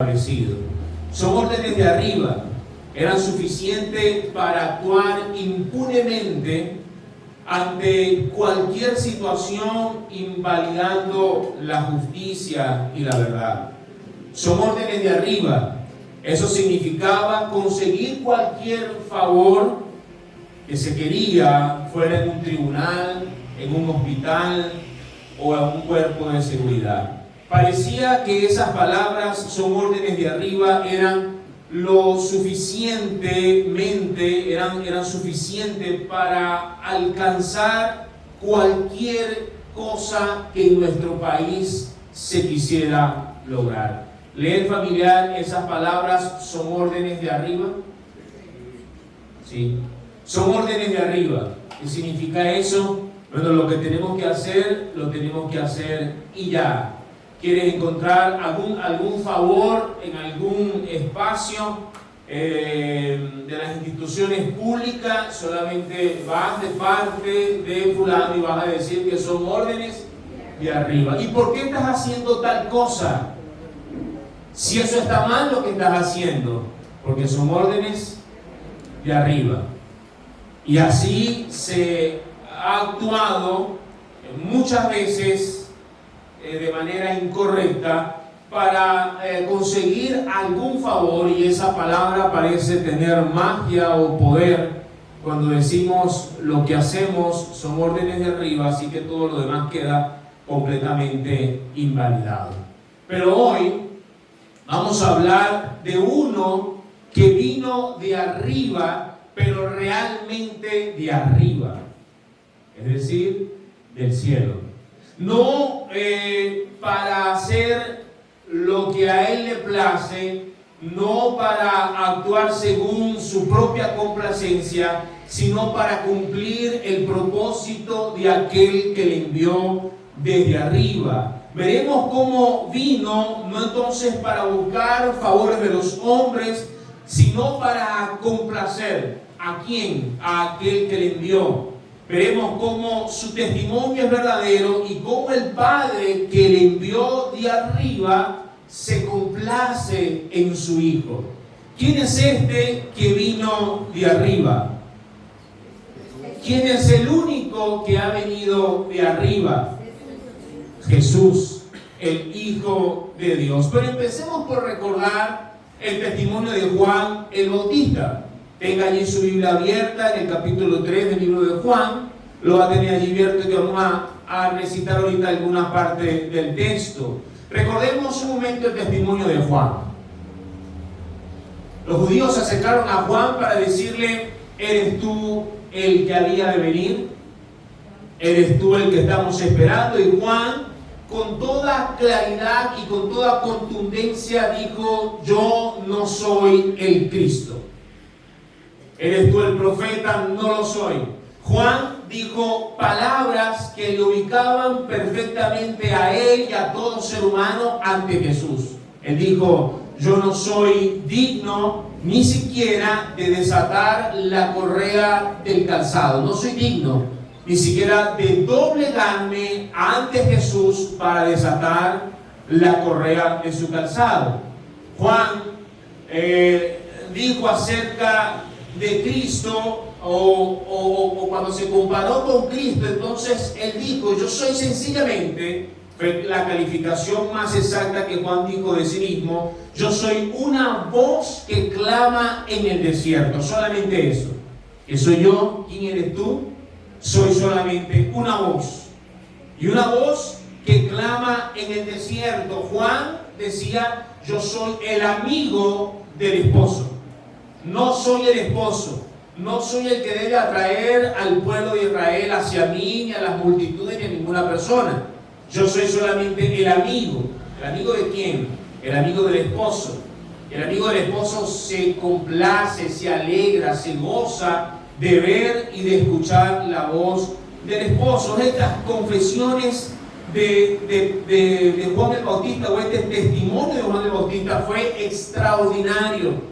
establecido. Son órdenes de arriba, eran suficientes para actuar impunemente ante cualquier situación, invalidando la justicia y la verdad. Son órdenes de arriba. Eso significaba conseguir cualquier favor que se quería, fuera en un tribunal, en un hospital o en un cuerpo de seguridad. Parecía que esas palabras son órdenes de arriba, eran suficientes para alcanzar cualquier cosa que en nuestro país se quisiera lograr. ¿Leer familiar esas palabras son órdenes de arriba? Sí, son órdenes de arriba. ¿Qué significa eso? Bueno, lo que tenemos que hacer, lo tenemos que hacer y ya. ¿Quieres encontrar algún favor en algún espacio de las instituciones públicas? Solamente vas de parte de fulano y vas a decir que son órdenes de arriba. ¿Y por qué estás haciendo tal cosa? Si eso está mal lo que estás haciendo, porque son órdenes de arriba. Y así se ha actuado muchas veces de manera incorrecta para conseguir algún favor, y esa palabra parece tener magia o poder cuando decimos lo que hacemos son órdenes de arriba, así que todo lo demás queda completamente invalidado. Pero hoy vamos a hablar de uno que vino de arriba, pero realmente de arriba, es decir, del cielo. No para hacer lo que a él le place, no para actuar según su propia complacencia, sino para cumplir el propósito de aquel que le envió desde arriba. Veremos cómo vino, no entonces para buscar favores de los hombres, sino para complacer. ¿A quién? A aquel que le envió. Veremos cómo su testimonio es verdadero y cómo el Padre que le envió de arriba se complace en su Hijo. ¿Quién es este que vino de arriba? ¿Quién es el único que ha venido de arriba? Jesús, el Hijo de Dios. Pero empecemos por recordar el testimonio de Juan el Bautista. Tenga allí su Biblia abierta en el capítulo 3 del libro de Juan. Lo va a tener allí abierto y vamos a recitar ahorita alguna parte del texto. Recordemos un momento el testimonio de Juan. Los judíos se acercaron a Juan para decirle: ¿eres tú el que había de venir? ¿Eres tú el que estamos esperando? Y Juan, con toda claridad y con toda contundencia, dijo: yo no soy el Cristo. ¿Eres tú el profeta? No lo soy. Juan dijo palabras que le ubicaban perfectamente a él y a todo ser humano ante Jesús. Él dijo: yo no soy digno ni siquiera de desatar la correa del calzado. No soy digno ni siquiera de doblegarme ante Jesús para desatar la correa de su calzado. Juan dijo acerca de Cristo, o cuando se comparó con Cristo, entonces él dijo: yo soy sencillamente, la calificación más exacta que Juan dijo de sí mismo, yo soy una voz que clama en el desierto. Solamente eso. ¿Qué soy yo? ¿Quién eres tú? Soy solamente una voz. Y una voz que clama en el desierto. Juan decía: yo soy el amigo del esposo. No soy el esposo, no soy el que debe atraer al pueblo de Israel hacia mí, ni a las multitudes, ni a ninguna persona. Yo soy solamente el amigo. ¿El amigo de quién? El amigo del esposo. El amigo del esposo se complace, se alegra, se goza de ver y de escuchar la voz del esposo. Estas confesiones de Juan el Bautista, o este testimonio de Juan el Bautista, fue extraordinario,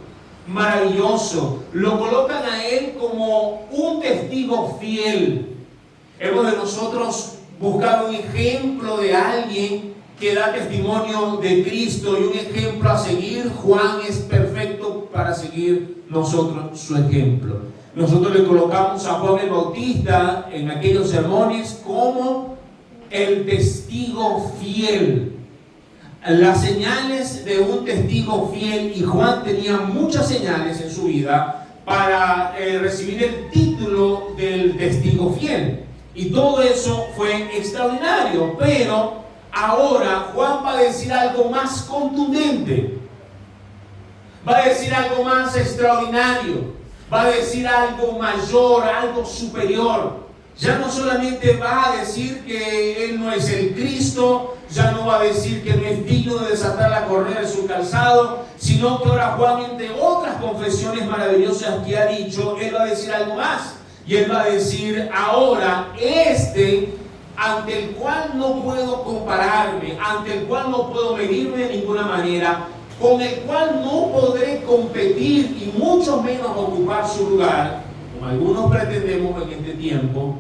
maravilloso. Lo colocan a él como un testigo fiel. Hemos de nosotros buscar un ejemplo de alguien que da testimonio de Cristo y un ejemplo a seguir. Juan es perfecto para seguir nosotros su ejemplo. Nosotros le colocamos a Juan el Bautista en aquellos sermones como el testigo fiel. Las señales de un testigo fiel, y Juan tenía muchas señales en su vida para recibir el título del testigo fiel. Y todo eso fue extraordinario, pero ahora Juan va a decir algo más contundente, va a decir algo más extraordinario, va a decir algo mayor, algo superior. Ya no solamente va a decir que Él no es el Cristo, ya no va a decir que no es digno de desatar la correa de su calzado, sino que ahora Juan, entre otras confesiones maravillosas que ha dicho, Él va a decir algo más. Y Él va a decir, ahora ante el cual no puedo compararme, ante el cual no puedo medirme de ninguna manera, con el cual no podré competir y mucho menos ocupar su lugar, como algunos pretendemos en este tiempo,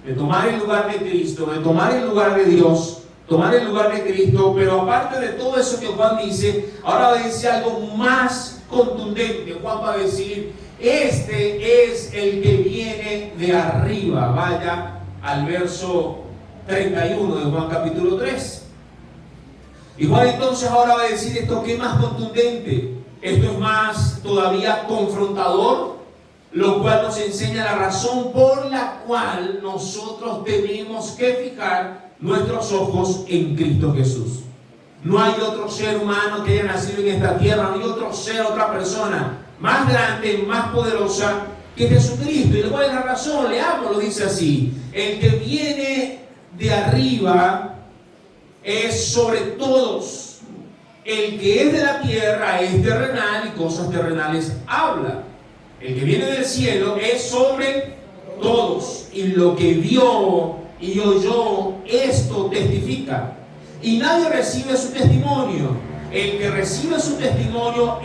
de tomar el lugar de Cristo, de tomar el lugar de Dios, tomar el lugar de Cristo. Pero aparte de todo eso que Juan dice, ahora va a decir algo más contundente. Juan va a decir, este es el que viene de arriba. Vaya al verso 31 de Juan capítulo 3. Y Juan entonces ahora va a decir esto que es más contundente, esto es más todavía confrontador, lo cual nos enseña la razón por la cual nosotros tenemos que fijar nuestros ojos en Cristo Jesús. No hay otro ser humano que haya nacido en esta tierra, no hay otro ser, otra persona más grande, más poderosa que Jesucristo. ¿Y cuál es la razón? Leamos, lo dice así: el que viene de arriba es sobre todos. El que es de la tierra es terrenal y cosas terrenales habla. El que viene del cielo es sobre todos. Y lo que vio y oyó, esto testifica. Y nadie recibe su testimonio. El que recibe su testimonio,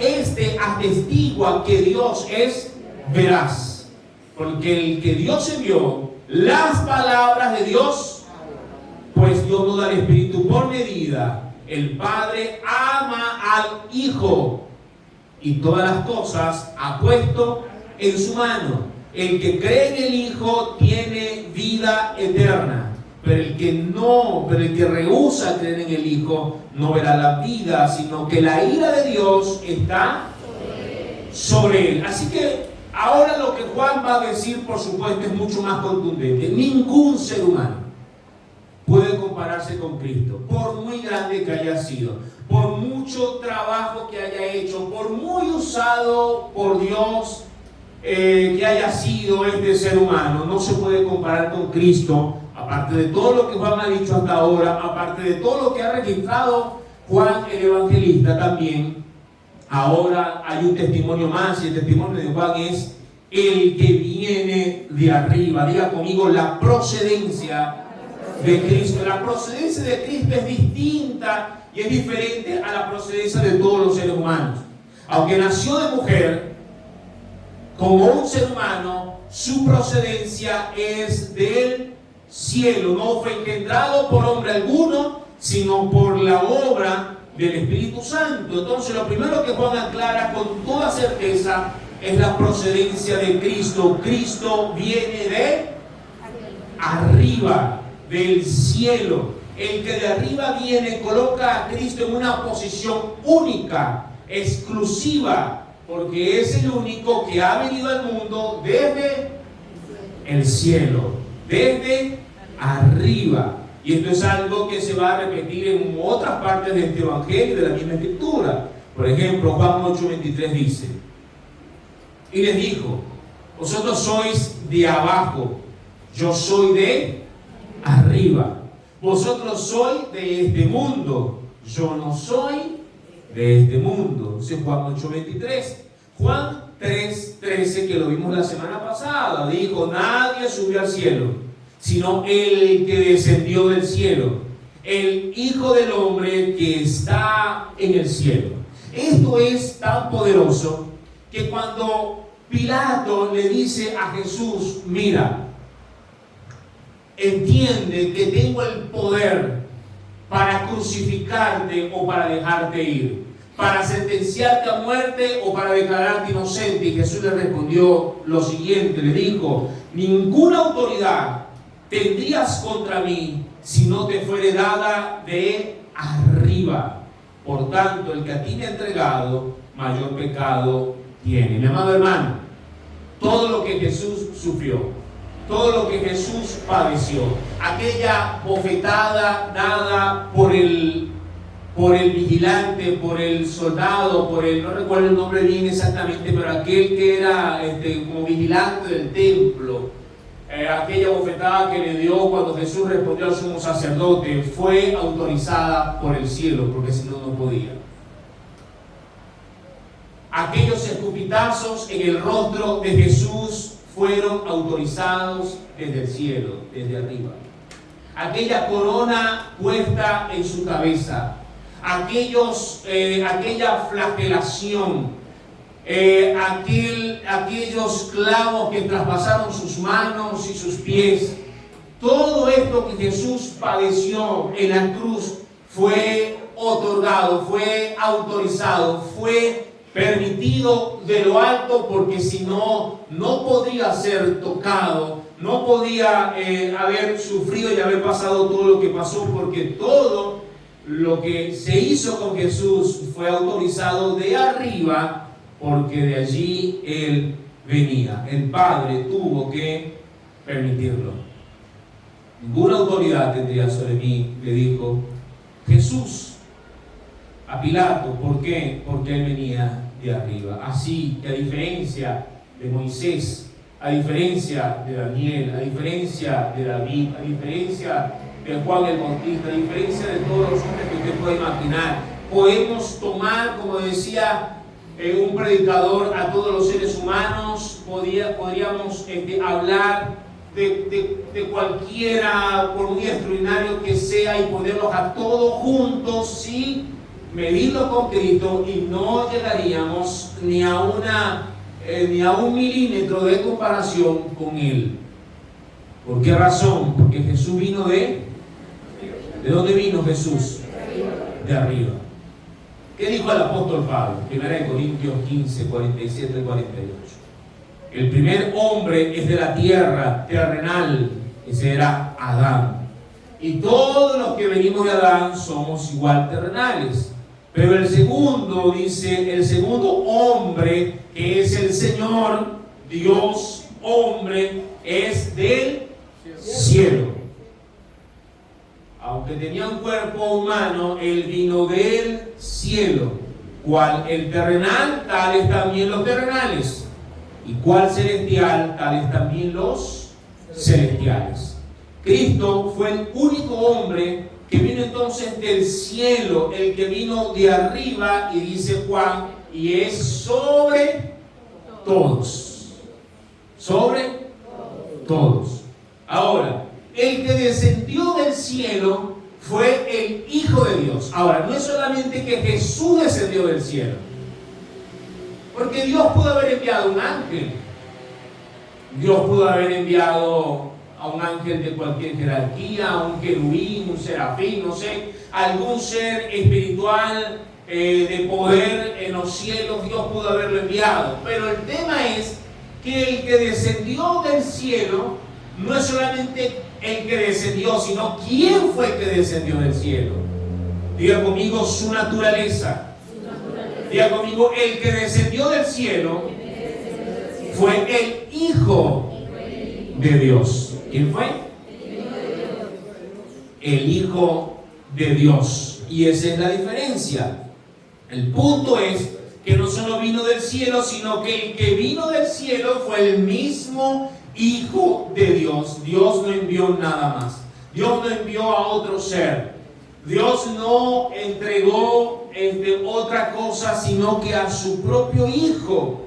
atestigua que Dios es veraz. Porque el que Dios envió, las palabras de Dios, pues Dios no da el Espíritu por medida. El Padre ama al Hijo y todas las cosas ha puesto en su mano. El que cree en el Hijo tiene vida eterna. Pero el que rehúsa creer en el Hijo no verá la vida, sino que la ira de Dios está sobre él. Así que ahora lo que Juan va a decir, por supuesto, es mucho más contundente. Ningún ser humano puede compararse con Cristo, por muy grande que haya sido, por mucho trabajo que haya hecho, por muy usado por Dios que haya sido este ser humano. No se puede comparar con Cristo. Aparte de todo lo que Juan ha dicho hasta ahora, aparte de todo lo que ha registrado Juan el Evangelista también, ahora hay un testimonio más, y el testimonio de Juan es el que viene de arriba. Diga conmigo, la procedencia de Cristo. La procedencia de Cristo es distinta y es diferente a la procedencia de todos los seres humanos. Aunque nació de mujer, como un ser humano, su procedencia es del cielo. No fue engendrado por hombre alguno, sino por la obra del Espíritu Santo. Entonces, lo primero que Juan aclara con toda certeza es la procedencia de Cristo. Cristo viene de arriba, del cielo. El que de arriba viene coloca a Cristo en una posición única, exclusiva, porque es el único que ha venido al mundo desde el cielo, desde arriba. Y esto es algo que se va a repetir en otras partes de este evangelio, de la misma escritura. Por ejemplo, Juan 8:23 dice: y les dijo, vosotros sois de abajo, yo soy de arriba. Vosotros sois de este mundo, yo no soy de este mundo. Dice Juan 8:23. Juan 3:13, que lo vimos la semana pasada, dijo: nadie subió al cielo, sino el que descendió del cielo, el Hijo del Hombre que está en el cielo. Esto es tan poderoso que cuando Pilato le dice a Jesús: mira, entiende que tengo el poder para crucificarte o para dejarte ir, para sentenciarte a muerte o para declararte inocente. Y Jesús le respondió lo siguiente, le dijo: ninguna autoridad tendrías contra mí si no te fuere dada de arriba. Por tanto, el que a ti me ha entregado, mayor pecado tiene. Mi amado hermano, todo lo que Jesús sufrió, todo lo que Jesús padeció, aquella bofetada dada por el vigilante, por el soldado, no recuerdo el nombre bien exactamente, pero aquel que era como vigilante del templo, aquella bofetada que le dio cuando Jesús respondió al sumo sacerdote, fue autorizada por el cielo, porque si no, no podía. Aquellos escupitazos en el rostro de Jesús fueron autorizados desde el cielo, desde arriba. Aquella corona puesta en su cabeza, aquella flagelación, aquellos clavos que traspasaron sus manos y sus pies, todo esto que Jesús padeció en la cruz fue otorgado, fue autorizado, fue permitido de lo alto, porque si no, no podía ser tocado, no podía haber sufrido y haber pasado todo lo que pasó, porque todo lo que se hizo con Jesús fue autorizado de arriba, porque de allí Él venía. El Padre tuvo que permitirlo. Ninguna autoridad tendría sobre mí, le dijo Jesús a Pilato. ¿Por qué? Porque Él venía de arriba. Así que, a diferencia de Moisés, a diferencia de Daniel, a diferencia de David, a diferencia de Juan el Bautista, a diferencia de todos los hombres que usted puede imaginar, podemos tomar, como decía un predicador, a todos los seres humanos. Podríamos hablar de cualquiera, por muy extraordinario que sea, y ponerlos a todos juntos, sí, medirlo con Cristo, y no llegaríamos ni a un milímetro de comparación con Él. ¿Por qué razón? Porque Jesús vino ¿de dónde vino Jesús? De arriba. ¿Qué dijo el apóstol Pablo? 1 Corintios 15, 47 y 48. El primer hombre es de la tierra terrenal, ese era Adán. Y todos los que venimos de Adán somos igual terrenales. Pero el segundo, dice, el segundo hombre, que es el Señor, Dios, hombre, es del cielo. Aunque tenía un cuerpo humano, Él vino del cielo. Cual el terrenal, tales también los terrenales. Y cual celestial, tales también los celestiales. Cristo fue el único hombre que vino entonces del cielo, el que vino de arriba, y dice Juan, y es sobre todos. Sobre todos. Ahora, el que descendió del cielo fue el Hijo de Dios. Ahora, no es solamente que Jesús descendió del cielo, porque Dios pudo haber enviado un ángel. Dios pudo haber enviado a un ángel de cualquier jerarquía, a un querubín, un serafín, no sé, algún ser espiritual de poder en los cielos. Dios pudo haberlo enviado. Pero el tema es que el que descendió del cielo no es solamente el que descendió, sino quién fue el que descendió del cielo. Diga conmigo: su naturaleza. Diga conmigo: el que descendió del cielo fue el Hijo de Dios. ¿Quién fue? El Hijo de Dios. Y esa es la diferencia. El punto es que no solo vino del cielo, sino que el que vino del cielo fue el mismo Hijo de Dios. Dios no envió nada más. Dios no envió a otro ser. Dios no entregó otra cosa, sino que a su propio Hijo,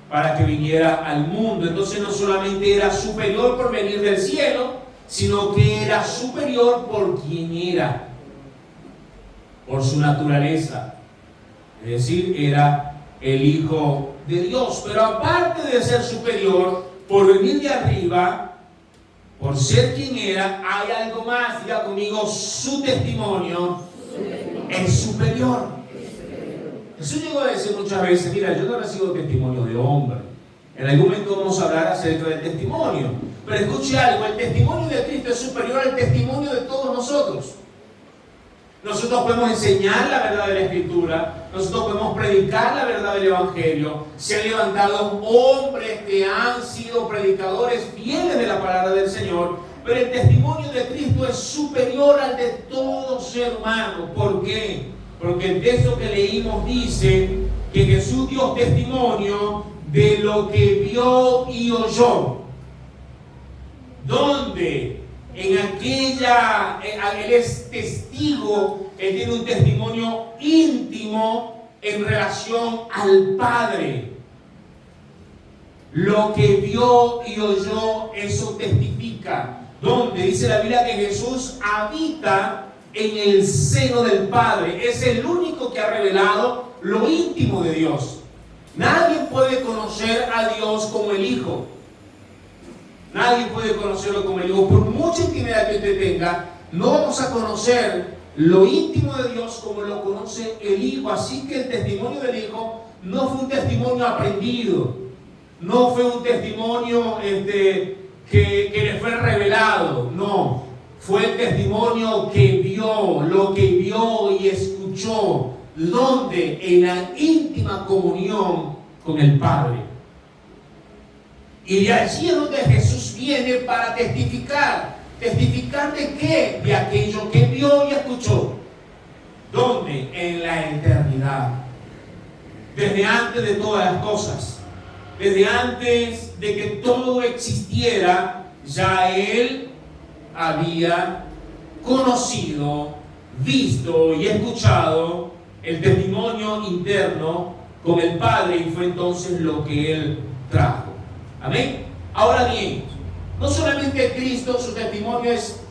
para que viniera al mundo. Entonces no solamente era superior por venir del cielo, sino que era superior por quien era, por su naturaleza. Es decir, era el Hijo de Dios. Pero aparte de ser superior, por venir de arriba, Por ser quien era, hay algo más. Diga conmigo, su testimonio es superior. Jesús llegó a decir muchas veces, mira, yo no recibo testimonio de hombre. En algún momento vamos a hablar acerca del testimonio. Pero escuche algo, el testimonio de Cristo es superior al testimonio de todos nosotros. Nosotros podemos enseñar la verdad de la Escritura, nosotros podemos predicar la verdad del Evangelio. Se han levantado hombres que han sido predicadores fieles de la palabra del Señor, pero el testimonio de Cristo es superior al de todo ser humano. ¿Por qué? Porque el texto que leímos dice que Jesús dio testimonio de lo que vio y oyó. ¿Dónde? En aquella, él es testigo, él tiene un testimonio íntimo en relación al Padre. Lo que vio y oyó, eso testifica. ¿Dónde? Dice la Biblia que Jesús habita en el seno del Padre. Es el único que ha revelado lo íntimo de Dios. Nadie puede conocer a Dios como el Hijo. Nadie puede conocerlo como el Hijo. Por mucha intimidad que usted tenga, no vamos a conocer lo íntimo de Dios como lo conoce el Hijo. Así que el testimonio del Hijo no fue un testimonio aprendido, no fue un testimonio que le fue revelado, no. Fue el testimonio que vio, lo que vio y escuchó. ¿Dónde? En la íntima comunión con el Padre. Y de allí es donde Jesús viene para testificar. ¿Testificar de qué? De aquello que vio y escuchó. ¿Dónde? En la eternidad. Desde antes de todas las cosas. Desde antes de que todo existiera, ya Él había conocido, visto y escuchado el testimonio interno con el Padre, y fue entonces lo que Él trajo. Amén. Ahora bien, no solamente Cristo, su testimonio es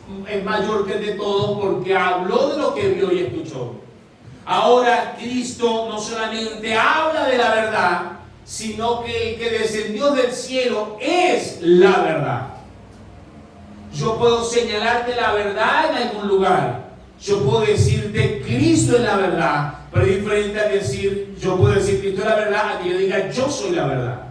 mayor que el de todos porque habló de lo que vio y escuchó. Ahora Cristo no solamente habla de la verdad, sino que el que descendió del cielo es la verdad. Yo puedo señalarte la verdad en algún lugar. Yo puedo decirte Cristo es la verdad, pero es diferente a decir, yo puedo decir Cristo es la verdad a que yo diga yo soy la verdad.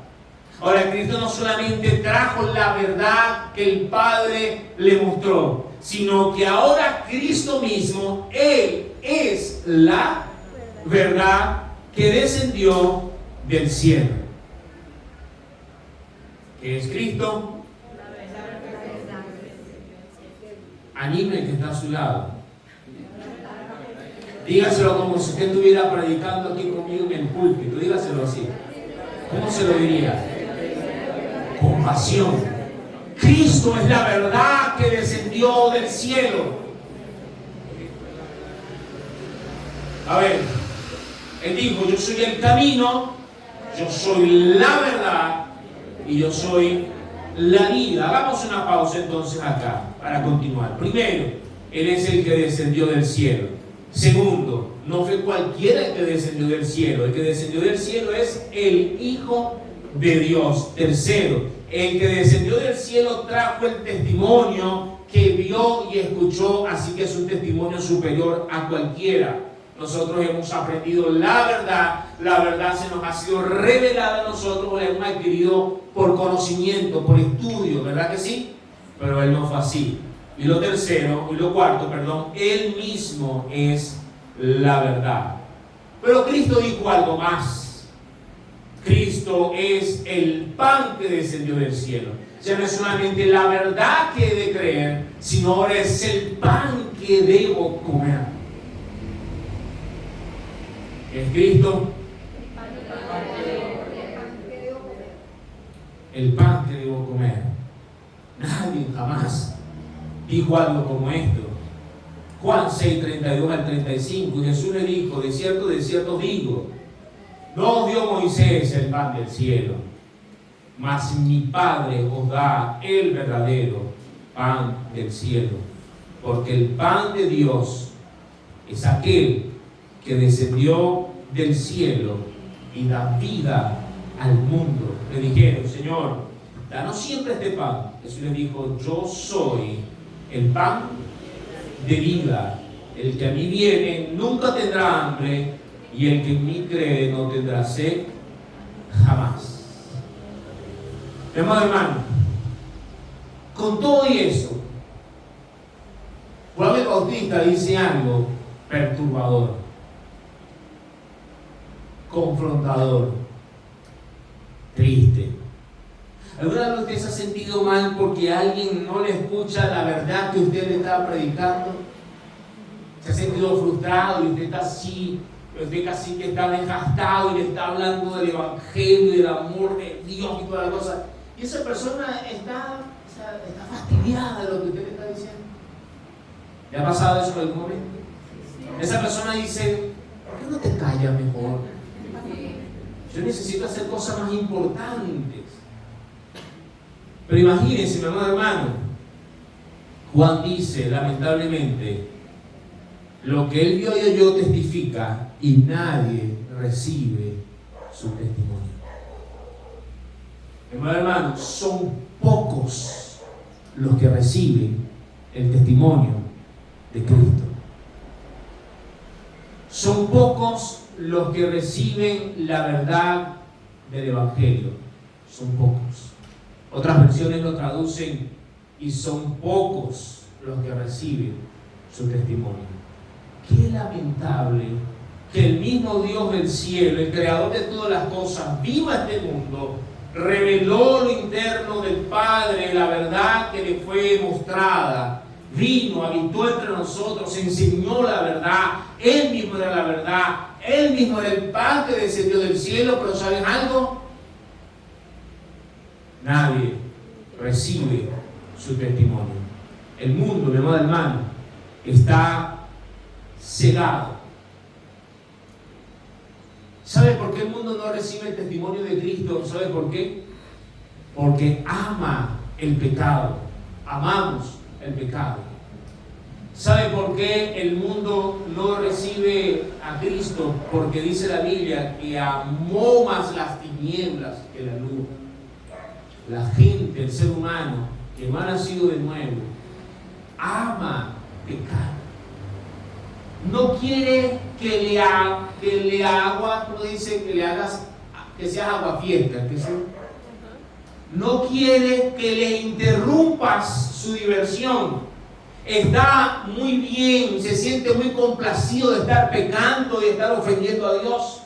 Ahora, Cristo no solamente trajo la verdad que el Padre le mostró, sino que ahora Cristo mismo, Él es la verdad que descendió del cielo. ¿Qué es Cristo? Anime el que está a su lado. Dígaselo como si usted estuviera predicando aquí conmigo en el púlpito. Dígaselo así. ¿Cómo se lo diría? Con pasión. Cristo es la verdad que descendió del cielo. A ver, Él dijo, yo soy el camino, yo soy la verdad y yo soy la vida. Hagamos una pausa entonces acá para continuar. Primero, Él es el que descendió del cielo. Segundo, no fue cualquiera el que descendió del cielo. El que descendió del cielo es el Hijo de Dios. Tercero, el que descendió del cielo trajo el testimonio que vio y escuchó, así que es un testimonio superior a cualquiera. Nosotros hemos aprendido la verdad se nos ha sido revelada a nosotros, la hemos adquirido por conocimiento, por estudio, ¿verdad que sí? Pero Él no fue así. Y lo cuarto, Él mismo es la verdad. Pero Cristo dijo algo más. Cristo es el pan que descendió del cielo. Ya no es solamente la verdad que he de creer, sino ahora es el pan que debo comer. ¿Es Cristo? El pan que debo comer. Nadie jamás dijo algo como esto. Juan 6, 32 al 35. Y Jesús le dijo, de cierto digo, no os dio Moisés el pan del cielo, mas mi Padre os da el verdadero pan del cielo. Porque el pan de Dios es aquel que descendió del cielo y da vida al mundo. Le dijeron, Señor, danos siempre este pan. Jesús les dijo: yo soy el pan de vida. El que a mí viene nunca tendrá hambre, y el que en mí cree no tendrá sed jamás. Hermano, con todo y eso, Juan el Bautista dice algo perturbador, confrontador, triste. ¿Alguna vez usted se ha sentido mal porque alguien no le escucha la verdad que usted le está predicando? ¿Se ha sentido frustrado y usted casi que está desgastado y le está hablando del evangelio y del amor de Dios y toda la cosa? Y esa persona está fastidiada de lo que usted le está diciendo. ¿Le ha pasado eso en algún momento? Esa persona dice: ¿por qué no te callas mejor? Yo necesito hacer cosas más importantes. Pero imagínense, mi amado hermano, Juan dice, lamentablemente, lo que él vio y oyó testifica, y nadie recibe su testimonio. Mi amado hermano, son pocos los que reciben el testimonio de Cristo. Son pocos los que reciben la verdad del Evangelio. Son pocos. Otras versiones lo traducen: y son pocos los que reciben su testimonio. Qué lamentable que el mismo Dios del cielo, el creador de todas las cosas, vino a este mundo, reveló lo interno del Padre, la verdad que le fue mostrada, vino, habitó entre nosotros, enseñó la verdad, Él mismo era la verdad, Él mismo era el pan que descendió del cielo. Pero ¿saben algo? Nadie recibe su testimonio. El mundo, mi amado hermano, está cegado. ¿Sabe por qué el mundo no recibe el testimonio de Cristo? ¿Sabe por qué? Porque ama el pecado. Amamos el pecado. ¿Sabe por qué el mundo no recibe a Cristo? Porque dice la Biblia que amó más las tinieblas que la luz. La gente, el ser humano que no ha nacido de nuevo, ama pecar. No quiere que le agua, como dice, que le hagas, que seas aguafiestas. No quiere que le interrumpas su diversión. Está muy bien, se siente muy complacido de estar pecando y de estar ofendiendo a Dios.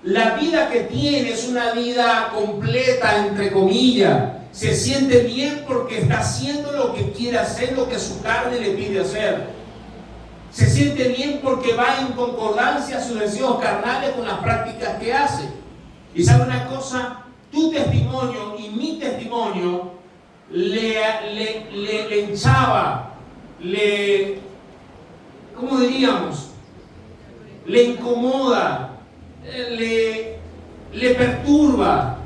La vida que tiene es una vida completa, entre comillas. Se siente bien porque está haciendo lo que quiere hacer, lo que su carne le pide hacer. Se siente bien porque va en concordancia a sus deseos carnales con las prácticas que hace. Y sabe una cosa, tu testimonio y mi testimonio le hinchaba, ¿cómo diríamos? Le incomoda, le perturba.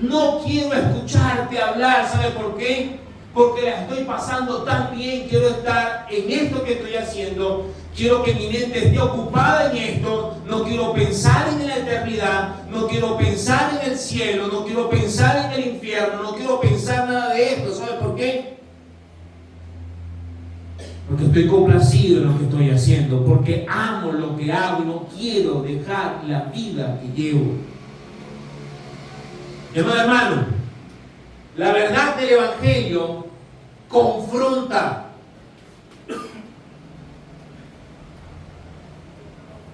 No quiero escucharte hablar. ¿Sabe por qué? Porque la estoy pasando tan bien. Quiero estar en esto que estoy haciendo. Quiero que mi mente esté ocupada en esto. No quiero pensar en la eternidad. No quiero pensar en el cielo. No quiero pensar en el infierno. No quiero pensar nada de esto. ¿Sabe por qué? Porque estoy complacido en lo que estoy haciendo. Porque amo lo que hago y no quiero dejar la vida que llevo. Hermano, la verdad del Evangelio confronta.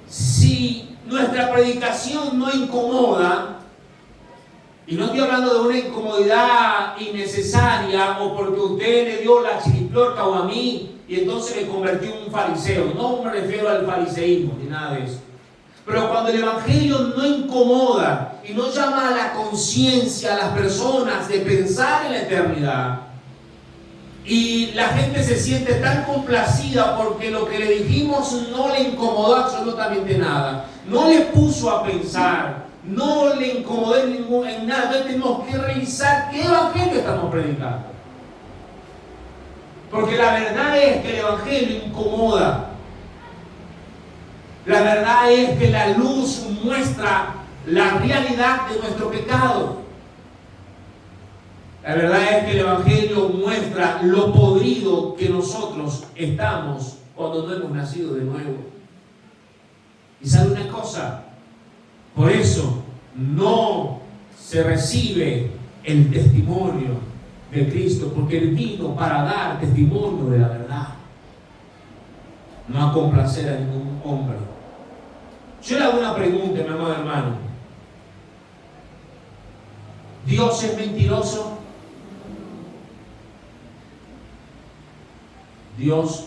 Si nuestra predicación no incomoda, y no estoy hablando de una incomodidad innecesaria o porque usted le dio la chiriplorca o a mí y entonces me convertí en un fariseo, no me refiero al fariseísmo ni nada de eso. Pero cuando el Evangelio no incomoda y no llama a la conciencia a las personas de pensar en la eternidad, y la gente se siente tan complacida porque lo que le dijimos no le incomodó absolutamente nada, no le puso a pensar, no le incomodó en nada, entonces tenemos que revisar qué Evangelio estamos predicando. Porque la verdad es que el Evangelio incomoda. La verdad es que la luz muestra la realidad de nuestro pecado. La verdad es que el Evangelio muestra lo podrido que nosotros estamos cuando no hemos nacido de nuevo. Y sabe una cosa, por eso no se recibe el testimonio de Cristo, porque Él vino para dar testimonio de la verdad, no a complacer a ningún hombre. Yo le hago una pregunta, mi amado hermano. ¿Dios es mentiroso? Dios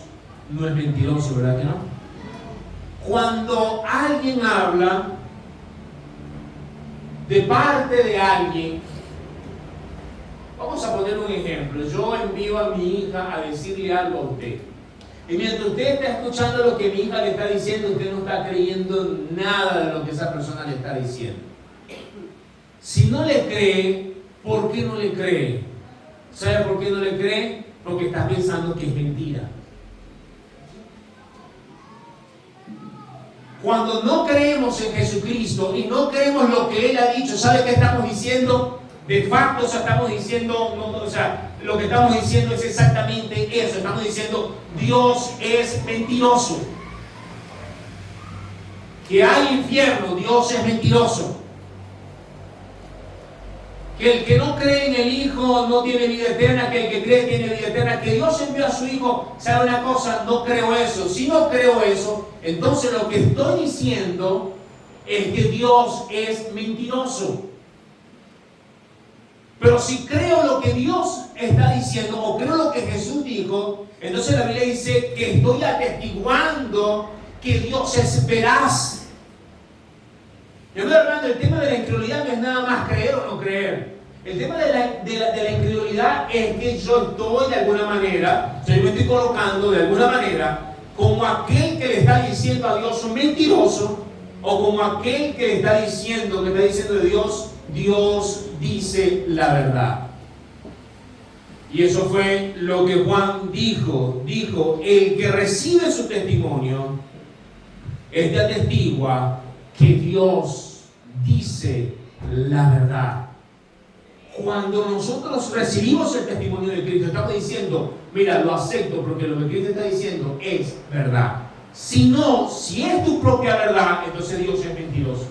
no es mentiroso, ¿verdad que no? Cuando alguien habla de parte de alguien, vamos a poner un ejemplo. Yo envío a mi hija a decirle algo a usted. Y mientras usted está escuchando lo que mi hija le está diciendo, usted no está creyendo nada de lo que esa persona le está diciendo. Si no le cree, ¿por qué no le cree? ¿Sabe por qué no le cree? Porque está pensando que es mentira. Cuando no creemos en Jesucristo y no creemos lo que Él ha dicho, ¿sabe qué estamos diciendo? De facto, estamos diciendo, lo que estamos diciendo es exactamente eso. Estamos diciendo, Dios es mentiroso. Que hay infierno, Dios es mentiroso. Que el que no cree en el Hijo no tiene vida eterna, que el que cree tiene vida eterna, que Dios envió a su Hijo. ¿Sabe una cosa? No creo eso. Si no creo eso, entonces lo que estoy diciendo es que Dios es mentiroso. Pero si creo lo que Dios está diciendo, o creo lo que Jesús dijo, entonces la Biblia dice que estoy atestiguando que Dios es veraz. Yo estoy hablando, el tema de la incredulidad no es nada más creer o no creer. El tema de la incredulidad es que yo estoy de alguna manera, yo me estoy colocando de alguna manera como aquel que le está diciendo a Dios un mentiroso, o como aquel que le está diciendo, de Dios, Dios dice la verdad. Y eso fue lo que Juan dijo. Dijo, el que recibe su testimonio, este atestigua que Dios dice la verdad. Cuando nosotros recibimos el testimonio de Cristo, estamos diciendo, mira, lo acepto porque lo que Cristo está diciendo es verdad. Si no, si es tu propia verdad, entonces Dios es mentiroso.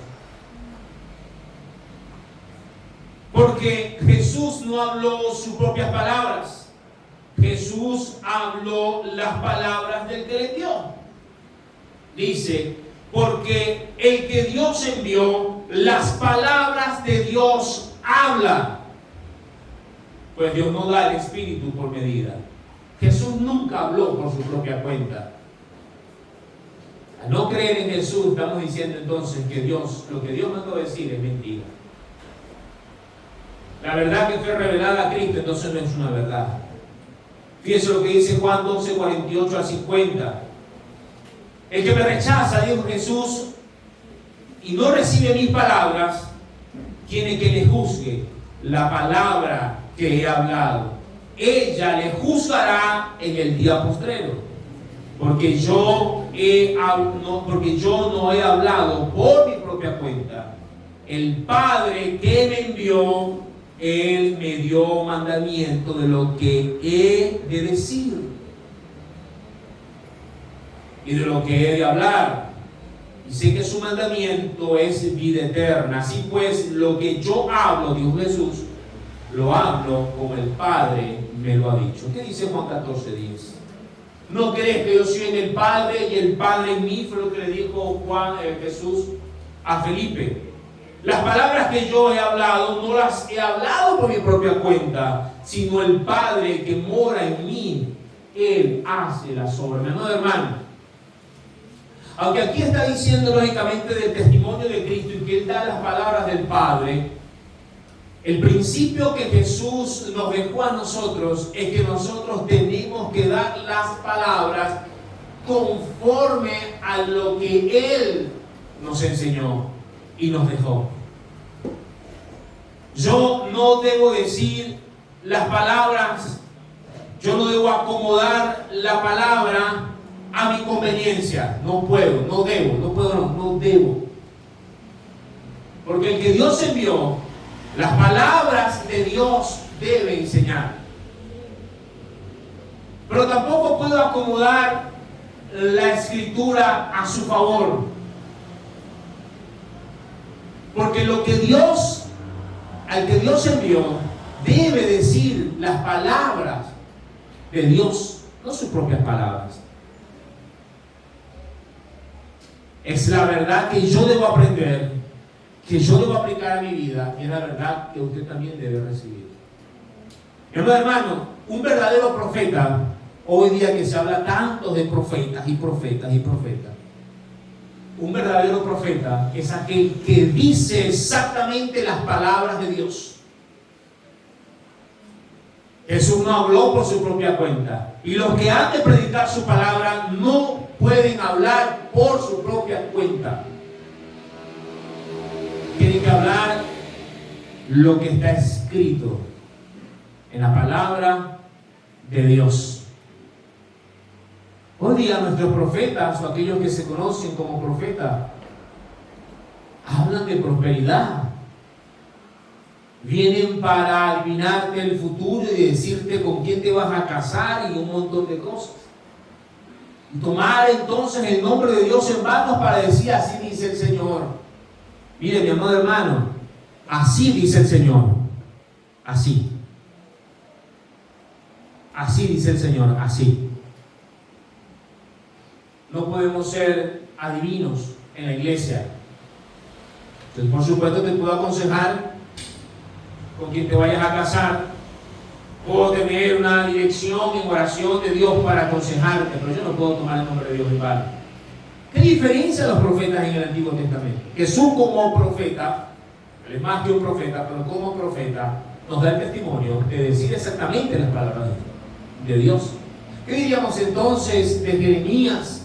Porque Jesús no habló sus propias palabras. Jesús habló las palabras del que le dio. Dice, porque el que Dios envió, las palabras de Dios habla. Pues Dios no da el Espíritu por medida. Jesús nunca habló por su propia cuenta. Al no creer en Jesús, estamos diciendo entonces que lo que Dios mandó decir es mentira. La verdad que fue revelada a Cristo, entonces no es una verdad. Fíjense lo que dice Juan 12, 48 a 50. El que me rechaza, dijo Jesús, y no recibe mis palabras, tiene que le juzgue la palabra que he hablado. Ella le juzgará en el día postrero, porque yo no he hablado por mi propia cuenta. El Padre que me envió, Él me dio mandamiento de lo que he de decir y de lo que he de hablar. Y sé que su mandamiento es vida eterna. Así pues, lo que yo hablo, dijo Jesús, lo hablo como el Padre me lo ha dicho. ¿Qué dice Juan 14:10? ¿No crees que yo soy en el Padre y el Padre en mí? Fue lo que le dijo Jesús a Felipe. Las palabras que yo he hablado, no las he hablado por mi propia cuenta, sino el Padre que mora en mí, Él hace las obras. Mi amado hermano, aunque aquí está diciendo lógicamente del testimonio de Cristo y que Él da las palabras del Padre, el principio que Jesús nos dejó a nosotros es que nosotros tenemos que dar las palabras conforme a lo que Él nos enseñó y nos dejó. Yo no debo decir las palabras, yo no debo acomodar la palabra a mi conveniencia. No puedo, no debo. Porque el que Dios envió, las palabras de Dios debe enseñar. Pero tampoco puedo acomodar la escritura a su favor. Porque lo que Dios, al que Dios envió, debe decir las palabras de Dios, no sus propias palabras. Es la verdad que yo debo aprender, que yo debo aplicar a mi vida, y es la verdad que usted también debe recibir. Hermano, un verdadero profeta, hoy día que se habla tanto de profetas y profetas y profetas, un verdadero profeta es aquel que dice exactamente las palabras de Dios. Jesús no habló por su propia cuenta. Y los que han de predicar su palabra no pueden hablar por su propia cuenta. Tienen que hablar lo que está escrito en la palabra de Dios. Hoy día nuestros profetas, o aquellos que se conocen como profetas, hablan de prosperidad. Vienen para adivinarte el futuro y decirte con quién te vas a casar y un montón de cosas. Y tomar entonces el nombre de Dios en vano para decir así dice el Señor. Mire, mi amado hermano, así dice el Señor. Así. Así dice el Señor, así. No podemos ser adivinos en la iglesia. Entonces, por supuesto, te puedo aconsejar con quien te vayas a casar. Puedo tener una dirección en oración de Dios para aconsejarte, pero yo no puedo tomar el nombre de Dios en vano. ¿Qué diferencia los profetas en el Antiguo Testamento? Jesús como profeta, él es más que un profeta, pero como profeta nos da el testimonio de decir exactamente las palabras de Dios. ¿Qué diríamos entonces de Jeremías?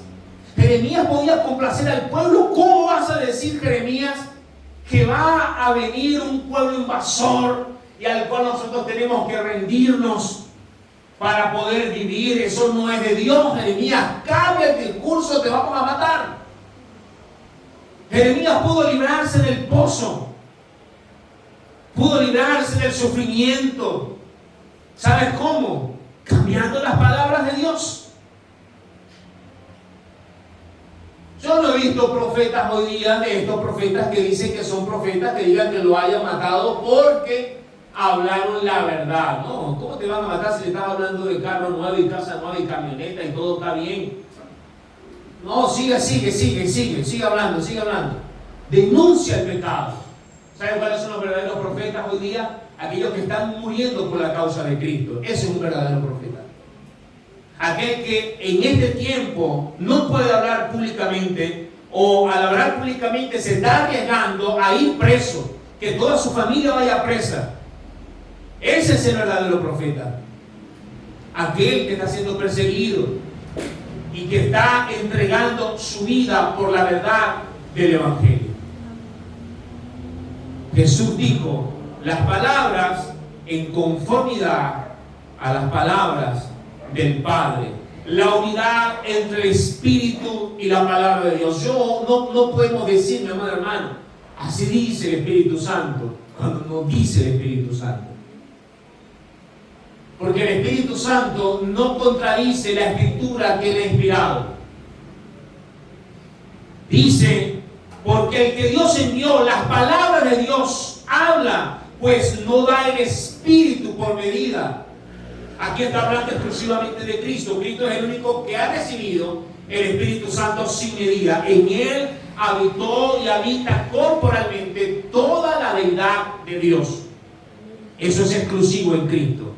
Jeremías podía complacer al pueblo. ¿Cómo vas a decir, Jeremías, que va a venir un pueblo invasor y al cual nosotros tenemos que rendirnos para poder vivir? Eso no es de Dios, Jeremías. Cambia el discurso, te vamos a matar. Jeremías pudo librarse del pozo, pudo librarse del sufrimiento. ¿Sabes cómo? Cambiando las palabras de Dios. Yo no he visto profetas hoy día, de estos profetas que dicen que son profetas, que digan que lo hayan matado porque hablaron la verdad. No, ¿cómo te van a matar si le estás hablando de carro nuevo y casa nueva y camioneta y todo está bien? No, sigue hablando. Denuncia el pecado. ¿Saben cuáles son los verdaderos profetas hoy día? Aquellos que están muriendo por la causa de Cristo. Ese es un verdadero profeta. Aquel que en este tiempo no puede hablar públicamente, o al hablar públicamente se está arriesgando a ir preso, que toda su familia vaya presa. Ese es el verdadero profeta. Aquel que está siendo perseguido y que está entregando su vida por la verdad del Evangelio. Jesús dijo las palabras en conformidad a las palabras del Padre, la unidad entre el Espíritu y la palabra de Dios. No podemos decir, mi amado hermano, así dice el Espíritu Santo, cuando no dice el Espíritu Santo. Porque el Espíritu Santo no contradice la Escritura que él ha inspirado. Dice, porque el que Dios envió, las palabras de Dios habla, pues no da el Espíritu por medida. Aquí está hablando exclusivamente de Cristo. Cristo es el único que ha recibido el Espíritu Santo sin medida. En él habitó y habita corporalmente toda la deidad de Dios. Eso es exclusivo en Cristo.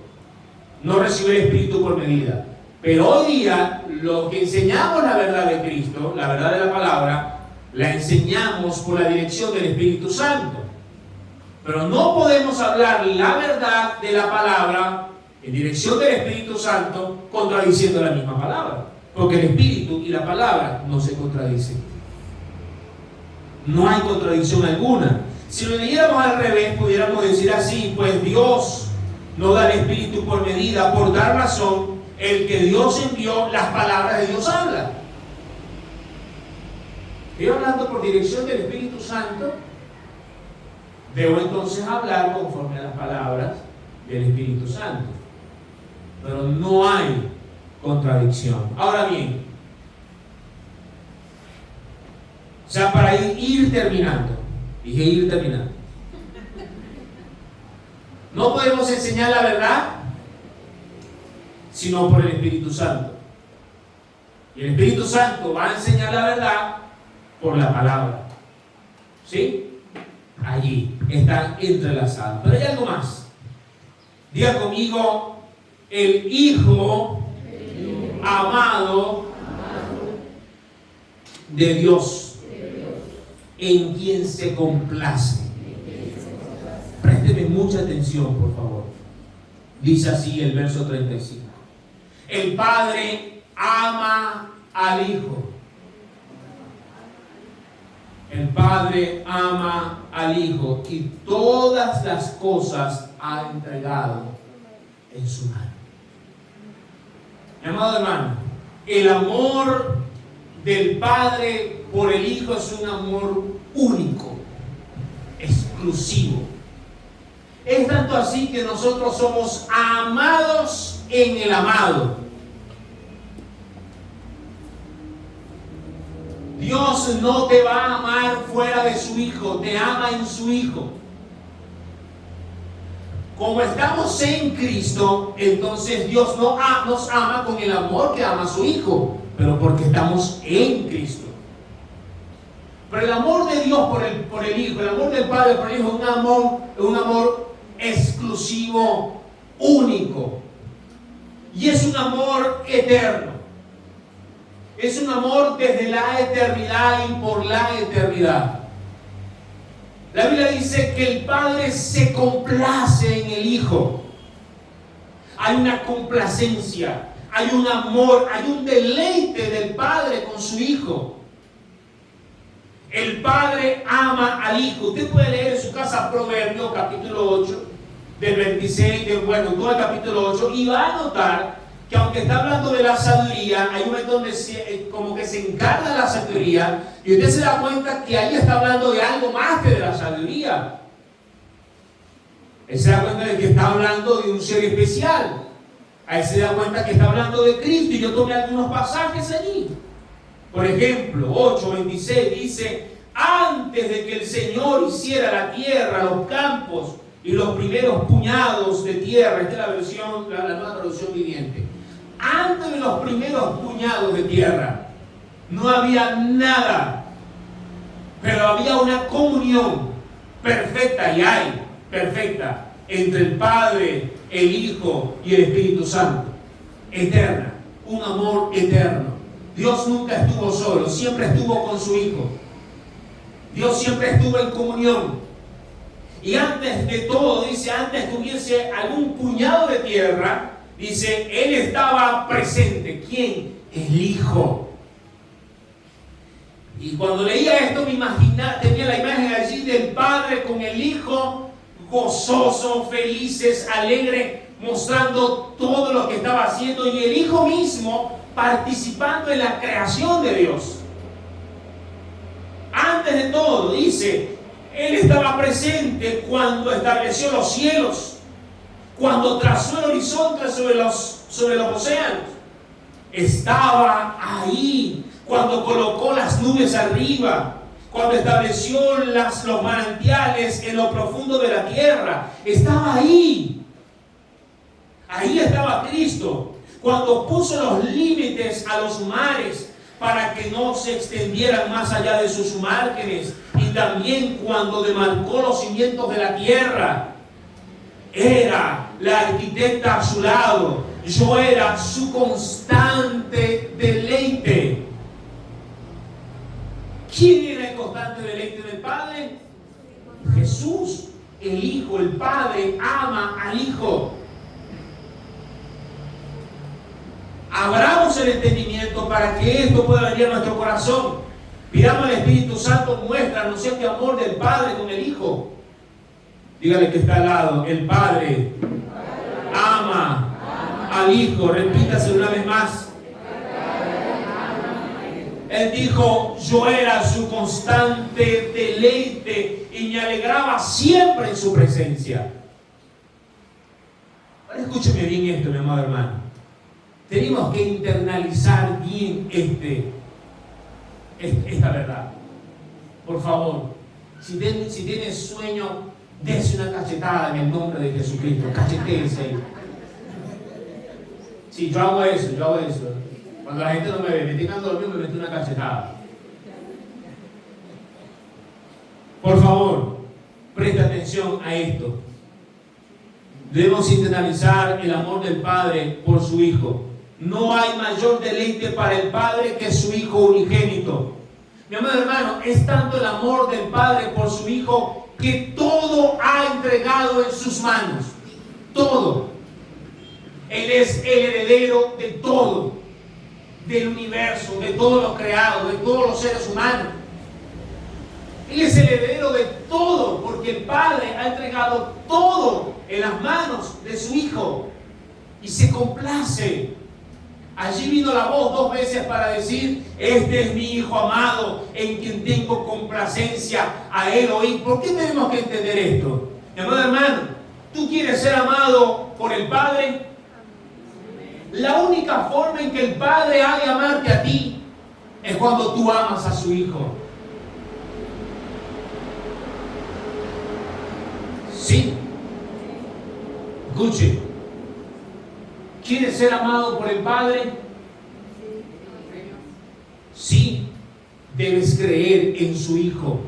No recibe el Espíritu por medida. Pero hoy día, los que enseñamos la verdad de Cristo, la verdad de la palabra, la enseñamos por la dirección del Espíritu Santo. Pero no podemos hablar la verdad de la palabra en dirección del Espíritu Santo contradiciendo la misma palabra, porque el Espíritu y la palabra no se contradicen. No hay contradicción alguna. Si lo leyéramos al revés, pudiéramos decir así, pues Dios no da el Espíritu por medida, por dar razón, el que Dios envió, las palabras de Dios habla. Estoy hablando por dirección del Espíritu Santo, debo entonces hablar conforme a las palabras del Espíritu Santo. Pero no hay contradicción. Ahora bien, o sea, para ir terminando, dije ir terminando, no podemos enseñar la verdad sino por el Espíritu Santo. Y el Espíritu Santo va a enseñar la verdad por la palabra. ¿Sí? Allí están entrelazados. Pero hay algo más. Diga conmigo, el Hijo amado de Dios, en quien se complace. Présteme mucha atención, por favor. Dice así el verso 35. El Padre ama al Hijo. El Padre ama al Hijo y todas las cosas ha entregado en su mano. Mi amado hermano, el amor del Padre por el Hijo es un amor único, exclusivo. Es tanto así que nosotros somos amados en el amado. Dios no te va a amar fuera de su Hijo, te ama en su Hijo. Como estamos en Cristo, entonces Dios nos ama con el amor que ama a su Hijo, pero porque estamos en Cristo. Pero el amor de Dios por el Hijo, el amor del Padre por el Hijo, es un amor exclusivo, único. Y es un amor eterno. Es un amor desde la eternidad y por la eternidad. La Biblia dice que el Padre se complace en el Hijo. Hay una complacencia, hay un amor, hay un deleite del Padre con su Hijo. El Padre ama al Hijo. Usted puede leer en su casa Proverbios capítulo 8, del 26, todo el capítulo 8, y va a notar que aunque está hablando de la sabiduría, hay un momento donde como que se encarna la sabiduría, y usted se da cuenta que ahí está hablando de algo más que de la sabiduría. Él se da cuenta de que está hablando de un ser especial. Ahí se da cuenta que está hablando de Cristo, y yo tomé algunos pasajes allí. Por ejemplo, 8:26 dice: antes de que el Señor hiciera la tierra, los campos y los primeros puñados de tierra, esta es la versión, la nueva traducción viviente. Antes de los primeros puñados de tierra, no había nada, pero había una comunión perfecta, y hay perfecta, entre el Padre, el Hijo y el Espíritu Santo, eterna, un amor eterno. Dios nunca estuvo solo, siempre estuvo con su Hijo. Dios siempre estuvo en comunión. Y antes de todo, dice, antes que hubiese algún puñado de tierra, dice, Él estaba presente. ¿Quién? El Hijo. Y cuando leía esto, tenía la imagen allí del Padre con el Hijo, gozoso, felices, alegres, mostrando todo lo que estaba haciendo, y el Hijo mismo participando en la creación de Dios. Antes de todo, dice, Él estaba presente cuando estableció los cielos, cuando trazó el horizonte sobre los océanos. Estaba ahí cuando colocó las nubes arriba, cuando estableció los manantiales en lo profundo de la tierra. Estaba ahí. Ahí estaba Cristo. Cuando puso los límites a los mares para que no se extendieran más allá de sus márgenes, y también cuando demarcó los cimientos de la tierra. Era la arquitecta a su lado. Yo era su constante deleite. ¿Quién era el constante deleite del Padre? Jesús, el Hijo. El Padre ama al Hijo. Abramos el entendimiento para que esto pueda venir a nuestro corazón. Pidamos al Espíritu Santo, muéstranos este amor del Padre con el Hijo. Dígale que está al lado: el Padre ama al Hijo. Repítaselo una vez más. Él dijo: yo era su constante deleite y me alegraba siempre en su presencia. Ahora escúcheme bien esto, mi amado hermano. Tenemos que internalizar bien esta verdad. Por favor, si tienes sueño, dése una cachetada en el nombre de Jesucristo. Cachetéese ahí. Sí, yo hago eso. Cuando la gente no me ve, me tengan dormido, me meto una cachetada. Por favor, presta atención a esto. Debemos internalizar el amor del Padre por su Hijo. No hay mayor deleite para el Padre que su Hijo unigénito. Mi amado hermano, es tanto el amor del Padre por su Hijo que todo ha entregado en sus manos. Todo. Él es el heredero de todo, del universo, de todo lo creado, de todos los seres humanos. Él es el heredero de todo, porque el Padre ha entregado todo en las manos de su Hijo y se complace. Allí vino la voz 2 veces para decir: este es mi Hijo amado, en quien tengo complacencia, a Él oír. ¿Por qué tenemos que entender esto? Mi amado hermano, ¿tú quieres ser amado por el Padre? La única forma en que el Padre ha de amarte a ti es cuando tú amas a su Hijo. Sí. Escuche. ¿Quieres ser amado por el Padre? Sí. Debes creer en su Hijo.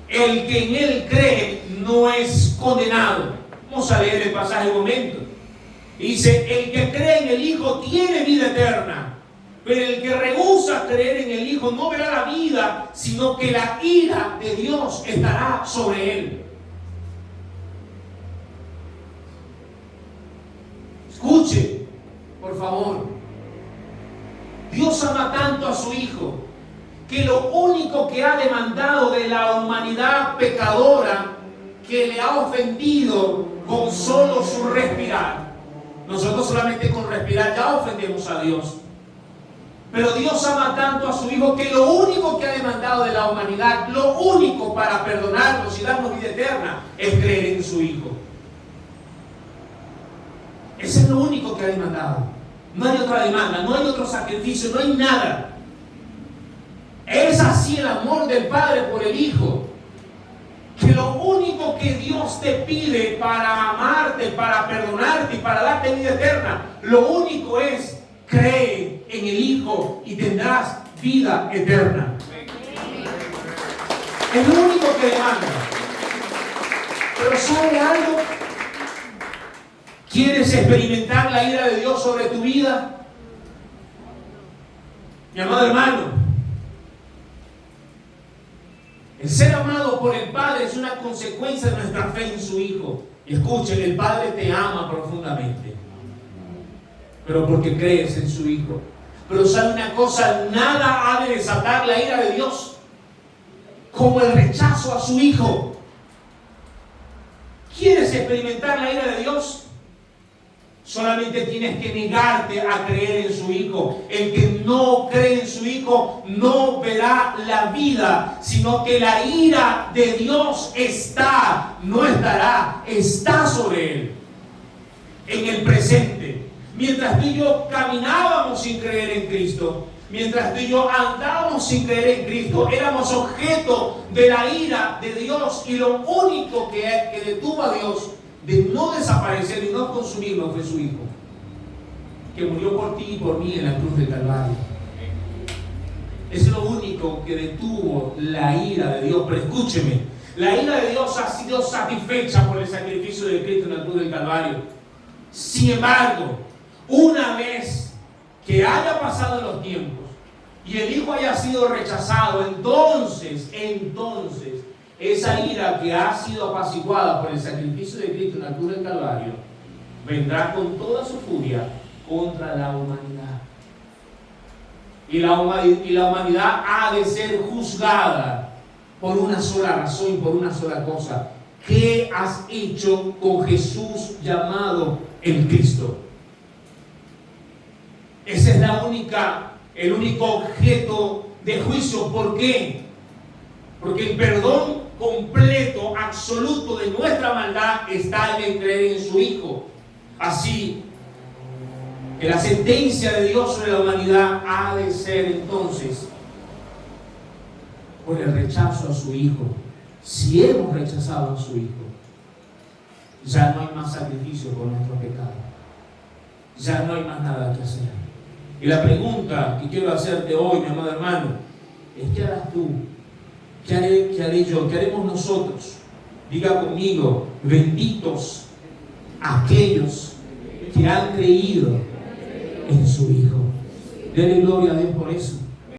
El que en Él cree no es condenado. Vamos a leer el pasaje un momento. Dice: el que cree en el Hijo tiene vida eterna, pero el que rehúsa creer en el Hijo no verá la vida, sino que la ira de Dios estará sobre él. Escuche, por favor. Dios ama tanto a su Hijo que lo único que ha demandado de la humanidad pecadora, que le ha ofendido con solo su respirar. Nosotros solamente con respirar ya ofendemos a Dios. Pero Dios ama tanto a su Hijo que lo único que ha demandado de la humanidad, lo único para perdonarnos y darnos vida eterna, es creer en su Hijo. Ese es lo único que ha demandado. No hay otra demanda, no hay otro sacrificio, no hay nada. Es así el amor del Padre por el Hijo, que lo único que Dios te pide para amarte, para perdonarte y para darte vida eterna, lo único es: cree en el Hijo y tendrás vida eterna. Es lo único que demanda. Pero ¿sabe algo? ¿Quieres experimentar la ira de Dios sobre tu vida? Mi amado hermano, el ser amado por el Padre es una consecuencia de nuestra fe en su Hijo. Y escuchen, el Padre te ama profundamente, pero porque crees en su Hijo. Pero ¿sabe una cosa? Nada ha de desatar la ira de Dios como el rechazo a su Hijo. ¿Quieres experimentar la ira de Dios? Solamente tienes que negarte a creer en su Hijo. El que no cree en su Hijo no verá la vida, sino que la ira de Dios está sobre él en el presente. Mientras tú y yo caminábamos sin creer en Cristo, mientras tú y yo andábamos sin creer en Cristo, éramos objeto de la ira de Dios, y lo único que detuvo a Dios de no desaparecer y no consumirlo fue su Hijo, que murió por ti y por mí en la cruz del Calvario. Es lo único que detuvo la ira de Dios. Pero escúcheme, la ira de Dios ha sido satisfecha por el sacrificio de Cristo en la cruz del Calvario. Sin embargo, una vez que haya pasado los tiempos y el Hijo haya sido rechazado, entonces esa ira que ha sido apaciguada por el sacrificio de Cristo en la cruz del Calvario vendrá con toda su furia contra la humanidad. Y la humanidad ha de ser juzgada por una sola razón y por una sola cosa: ¿qué has hecho con Jesús llamado el Cristo? Ese es el único objeto de juicio. ¿Por qué? Porque el perdón completo a absoluto de nuestra maldad está en el creer en su Hijo. Así que la sentencia de Dios sobre la humanidad ha de ser entonces por el rechazo a su Hijo. Si hemos rechazado a su Hijo, ya no hay más sacrificio por nuestro pecado. Ya no hay más nada que hacer. Y la pregunta que quiero hacerte hoy, mi amado hermano, es: ¿qué harás tú? ¿Qué haré yo? ¿Qué haremos nosotros? Diga conmigo: benditos aquellos que han creído en su Hijo. Denle gloria a Dios por eso.